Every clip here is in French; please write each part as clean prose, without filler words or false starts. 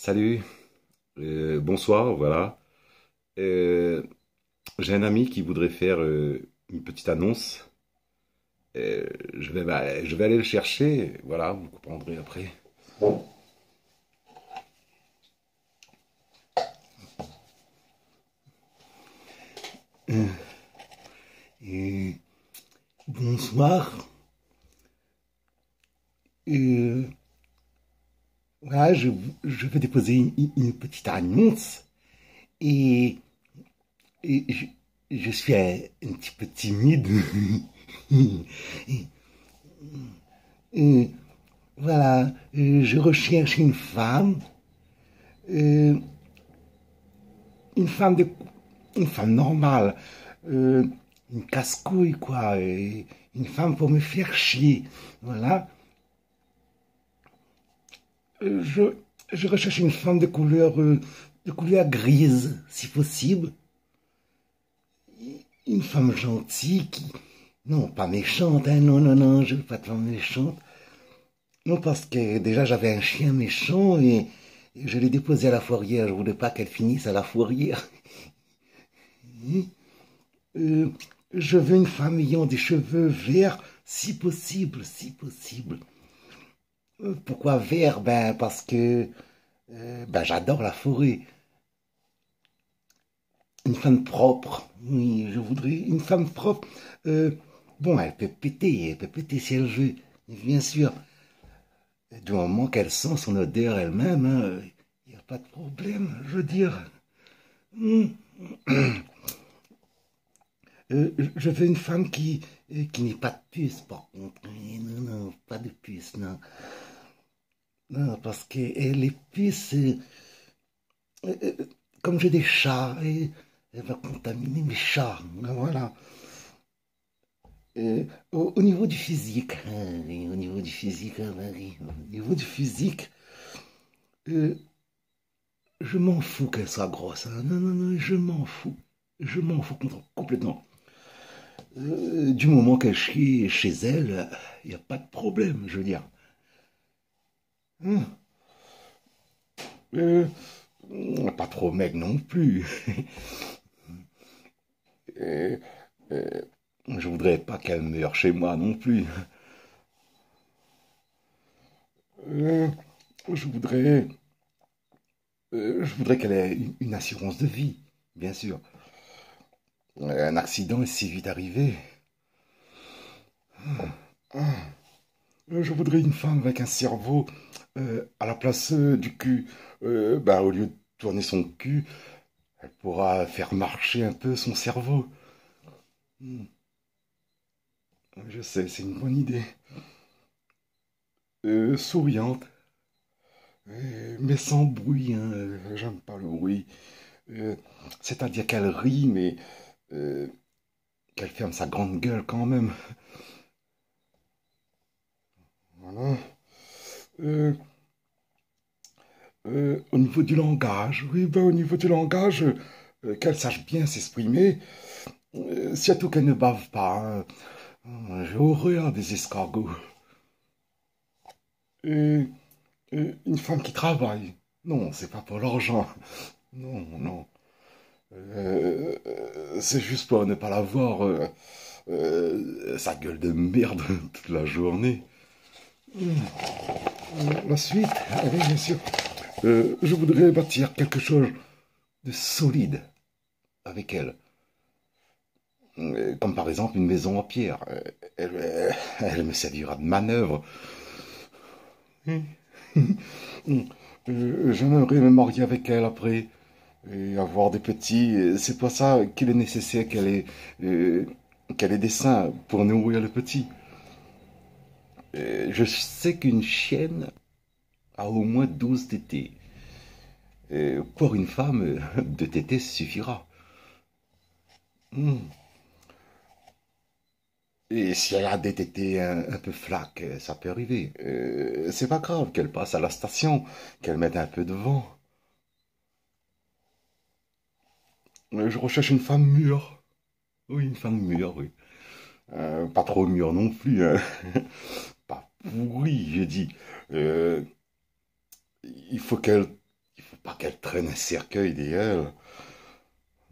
Salut, bonsoir, voilà. Euh, j'ai un ami qui voudrait faire une petite annonce. Je vais aller le chercher, voilà, vous comprendrez après. Euh, Bonsoir. Euh, voilà, je vais déposer une petite annonce et, et je suis un petit peu timide. Et voilà, je recherche euh, une femme de, une femme normale, euh, une casse-couille quoi, une femme pour me faire chier. Voilà. Euh, je, je recherche une femme de couleur grise, si possible. Une femme gentille qui... Non, pas méchante, hein, non, non, non, je veux pas de femme méchante. Non, parce que déjà j'avais un chien méchant et je l'ai déposé à la fourrière. Je voulais pas qu'elle finisse à la fourrière. Euh, je veux une femme ayant des cheveux verts, si possible, si possible. Pourquoi vert? Ben, parce que ben, j'adore la forêt. Une femme propre, oui, je voudrais une femme propre. Euh, bon, elle peut péter si elle veut, bien sûr. Du moment qu'elle sent son odeur elle-même, il n'y a pas de problème, je veux dire. Hum. Je veux une femme qui n'ait pas de puce, par contre. Non, non, pas de puce, non. Non, parce que les puces, euh, euh, comme j'ai des chats, elle va contaminer mes chats. Voilà. Au niveau du physique, oui, au niveau du physique, Marie, au niveau du physique, euh, je m'en fous qu'elle soit grosse, hein. Non, non, non, je m'en fous complètement. Du moment qu'elle chie chez elle, il n'y a pas de problème, je veux dire. Hein. Euh, Pas trop mec non plus. Euh, euh, je voudrais pas qu'elle meure chez moi non plus. Euh, je voudrais, je voudrais qu'elle ait une assurance de vie, bien sûr. Un accident est si vite arrivé. Je voudrais une femme avec un cerveau à la place du cul. Bah, au lieu de tourner son cul, elle pourra faire marcher un peu son cerveau. Hmm, je sais, c'est une bonne idée. Souriante, mais sans bruit, hein. J'aime pas le bruit. Euh, C'est-à-dire qu'elle rit, mais euh, qu'elle ferme sa grande gueule quand même. Voilà. Euh, Au niveau du langage, oui, ben, au niveau du langage, qu'elle sache bien s'exprimer, surtout qu'elle ne bave pas, hein. J'ai horreur des escargots. Et, une femme qui travaille, non, c'est pas pour l'argent. Non, non. C'est juste pour ne pas la voir sa gueule de merde toute la journée. La suite, oui, bien sûr. Je voudrais bâtir quelque chose de solide avec elle. Comme par exemple une maison en pierre. Elle me servira de manœuvre. J'aimerais me marier avec elle après et avoir des petits. C'est pour ça qu'il est nécessaire qu'elle ait des seins pour nourrir le petit. Je sais qu'une chienne a au moins 12 tétés. Pour une femme, 2 tétés suffira. Hmm. Et si elle a des tétés un peu flaques, ça peut arriver. C'est pas grave qu'elle passe à la station, qu'elle mette un peu de vent. Je recherche une femme mûre. Oui, une femme mûre, oui. Pas trop mûre non plus, hein. Pas pourrie, je dis. Euh, il faut qu'elle Il faut pas qu'elle traîne un cercueil derrière.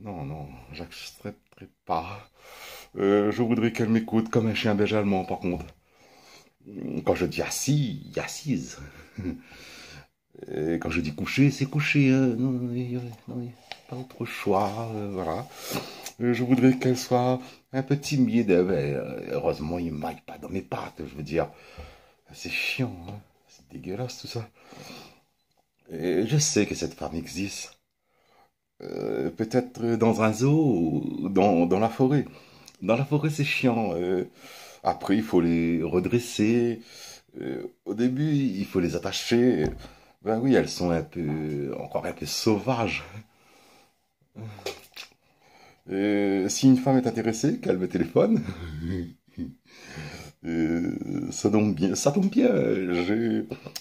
Non, non, j'accepterai pas. Je voudrais qu'elle m'écoute comme un chien belge allemand, par contre. Quand je dis assis, assise. Et quand je dis coucher, c'est coucher. Hein. Non, il n'y a pas autre choix. Voilà. Je voudrais qu'elle soit un peu timide. Heureusement, il ne maille pas dans mes pattes. Je veux dire, c'est chiant. Hein. C'est dégueulasse tout ça. Et je sais que cette femme existe. Peut-être dans un zoo ou dans la forêt. Dans la forêt, c'est chiant. Après, il faut les redresser. Au début, il faut les attacher. Ben oui, elles sont encore un peu sauvages. Si une femme est intéressée, qu'elle me téléphone. Ça tombe bien.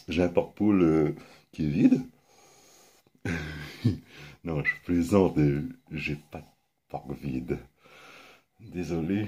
J'ai un porte-poule qui est vide. Non, je plaisante. J'ai pas de porte vide. Désolé.